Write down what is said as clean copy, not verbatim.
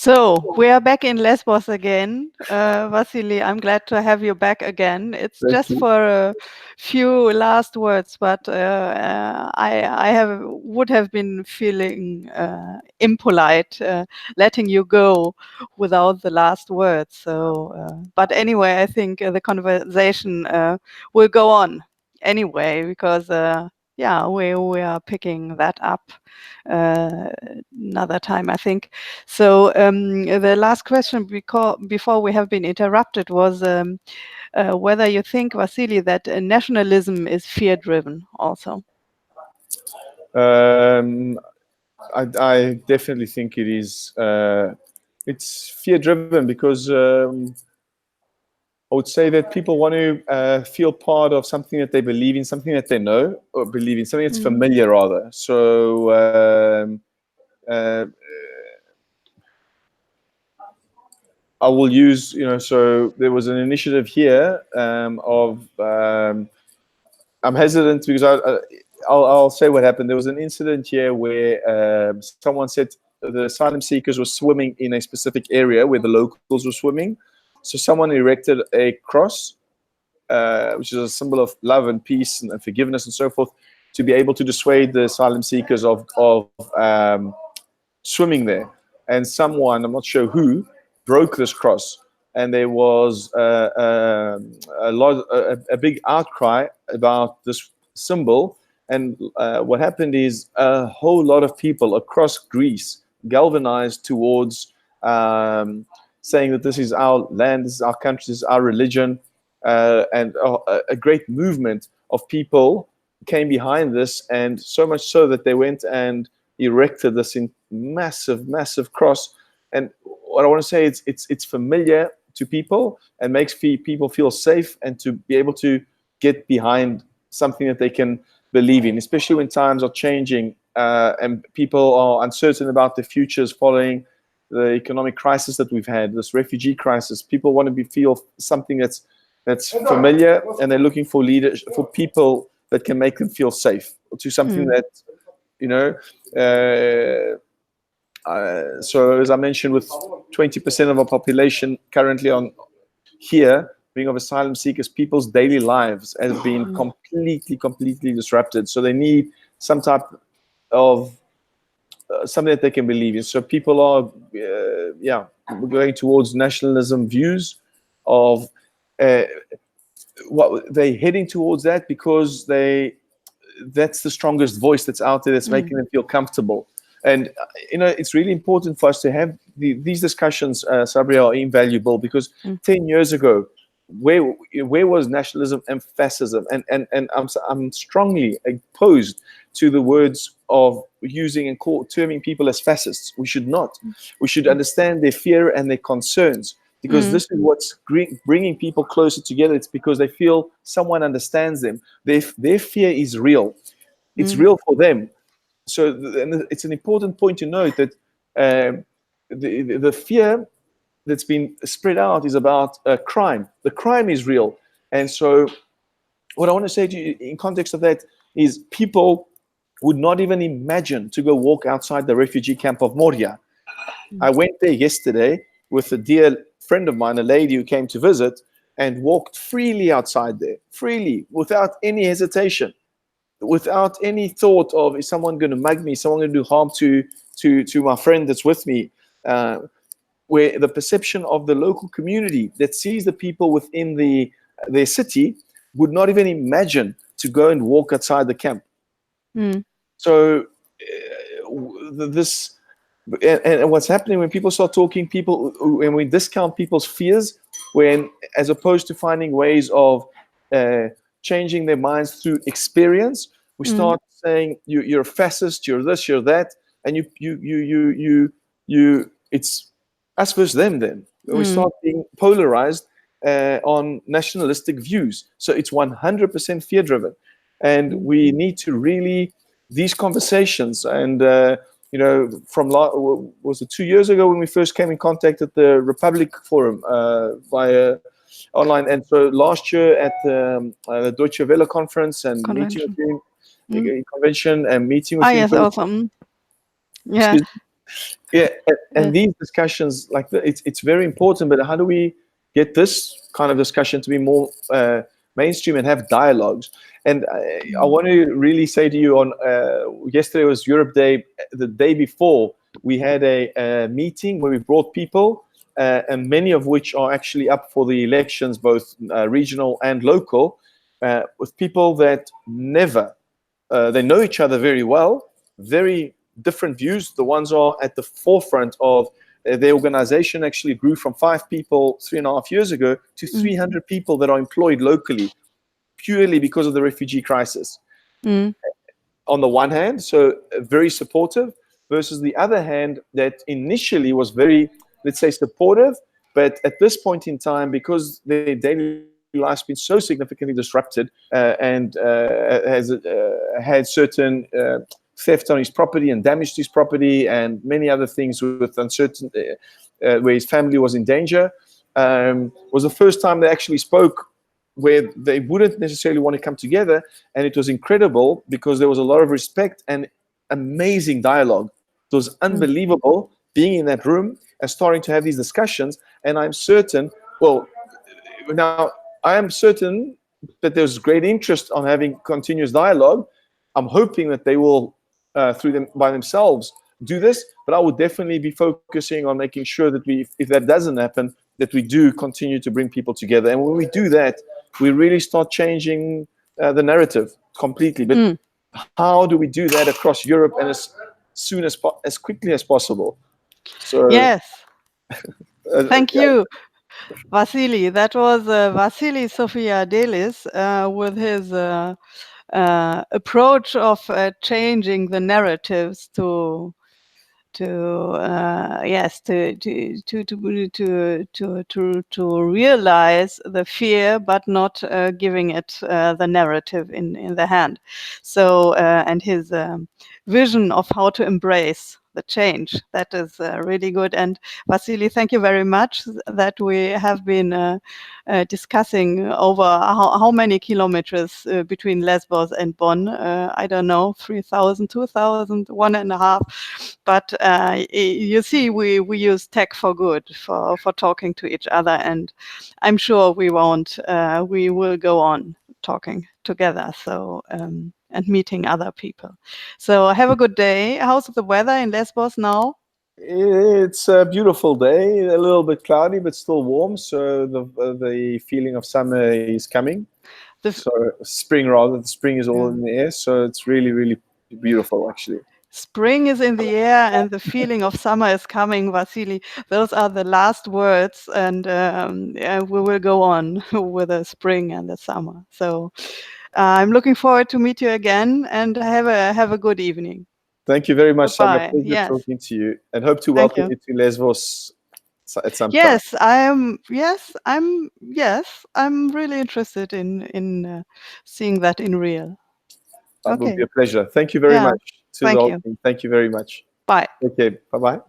So we are back in Lesvos again. Vasili, I'm glad to have you back again. It's Thank just you. for a few last words, but I would have been feeling impolite letting you go without the last words. So, but anyway, I think the conversation will go on anyway, because yeah, we are picking that up another time, I think. So the last question before we have been interrupted was whether you think, Vasili, that nationalism is fear-driven also. I definitely think it is. It's fear-driven because I would say that people want to feel part of something that they believe in, something that they know or believe in, something that's familiar rather. So I will use, so there was an initiative here I'm hesitant because I'll say what happened. There was an incident here where someone said the asylum seekers were swimming in a specific area where the locals were swimming. So someone erected a cross, which is a symbol of love and peace and forgiveness and so forth, to be able to dissuade the asylum seekers of swimming there. And someone, I'm not sure who, broke this cross. And there was a big outcry about this symbol. And what happened is a whole lot of people across Greece galvanized towards saying that this is our land, this is our country, this is our religion. And a great movement of people came behind this, and so much so that they went and erected this in massive cross. And what I want to say is it's familiar to people and makes people feel safe and to be able to get behind something that they can believe in, especially when times are changing and people are uncertain about their futures following the economic crisis that we've had, this refugee crisis. People want to feel something that's familiar, and they're looking for leaders, for people that can make them feel safe, to something that, so as I mentioned, with 20% of our population currently on here being of asylum seekers, people's daily lives have been completely disrupted. So they need some type of something that they can believe in. So people are, going towards nationalism views of what they're heading towards that because that's the strongest voice that's out there that's making them feel comfortable. And it's really important for us to have these discussions, Sabria, are invaluable because 10 years ago, where was nationalism and fascism? And I'm strongly opposed to the words of using and terming people as fascists. We should not. We should understand their fear and their concerns, because this is what's bringing people closer together. It's because they feel someone understands them. Their fear is real. It's real for them. So and it's an important point to note that the fear that's been spread out is about crime. The crime is real. And so what I want to say to you in context of that is people would not even imagine to go walk outside the refugee camp of Moria. I went there yesterday with a dear friend of mine, a lady who came to visit, and walked freely outside there, freely, without any hesitation, without any thought of, is someone going to mug me, is someone going to do harm to my friend that's with me, where the perception of the local community that sees the people within their city would not even imagine to go and walk outside the camp. So this, and what's happening when people start talking, when we discount people's fears, when as opposed to finding ways of changing their minds through experience, we start saying you're a fascist, you're this, you're that, and you it's us versus them. Then we start being polarized on nationalistic views. So it's 100% fear driven, and we need to really these conversations. And from was it 2 years ago when we first came in contact at the Republic Forum via online, and so last year at the Deutsche Welle conference and meeting with you, convention and meeting with you. Yes, awesome. Yeah. Yeah, Uh, and these discussions, like it's very important. But how do we get this kind of discussion to be more mainstream and have dialogues? And I want to really say to you, on yesterday was Europe Day. The day before, we had a meeting where we brought people, and many of which are actually up for the elections, both regional and local, with people that never they know each other very well, very different views. The ones are at the forefront of their organization actually grew from 5 people 3.5 years ago to 300 people that are employed locally, purely because of the refugee crisis. mm, On the one hand, so very supportive, versus the other hand that initially was very, let's say, supportive, but at this point in time, because their daily life's been so significantly disrupted, and has had certain theft on his property and damage to his property and many other things with uncertain, where his family was in danger, was the first time they actually spoke where they wouldn't necessarily want to come together. And it was incredible because there was a lot of respect and amazing dialogue. It was unbelievable being in that room and starting to have these discussions. And I'm certain, well, now I am certain that there's great interest on having continuous dialogue. I'm hoping that they will, through them by themselves, do this. But I would definitely be focusing on making sure that we, if that doesn't happen, that we do continue to bring people together. And when we do that, we really start changing the narrative completely. But how do we do that across Europe and as quickly as possible? So yes, thank yeah, you, Vasili. That was Vasili Sofiadellis with his approach of changing the narratives to realize the fear, but not giving it the narrative in the hand. So and his vision of how to embrace the change, that is really good. And Vasili, thank you very much that we have been discussing over how many kilometers between Lesbos and Bonn. I don't know, 3,000, 2,000, 1.5. But you see, we use tech for good, for talking to each other. And I'm sure we will go on talking together. So, and meeting other people. So have a good day. How's the weather in Lesbos now? it's a beautiful day, a little bit cloudy, but still warm. So the feeling of summer is coming. The So spring, rather, the spring is all in the air. So it's really, really beautiful, actually. spring is in the air and the feeling of summer is coming, Vasili. Those are the last words, and we will go on with the spring and the summer. So I'm looking forward to meet you again, and have a good evening. Thank you very much, Sabra. Goodbye. Pleasure Yes, talking to you, and hope to thank welcome you. you to Lesvos at some time. Yes, I am. Yes, I'm. Yes, I'm really interested in seeing that in real. That would be Okay. a pleasure. Thank you very Yeah. much to the Thank whole you. team. Thank you very much. Bye. Okay, bye bye.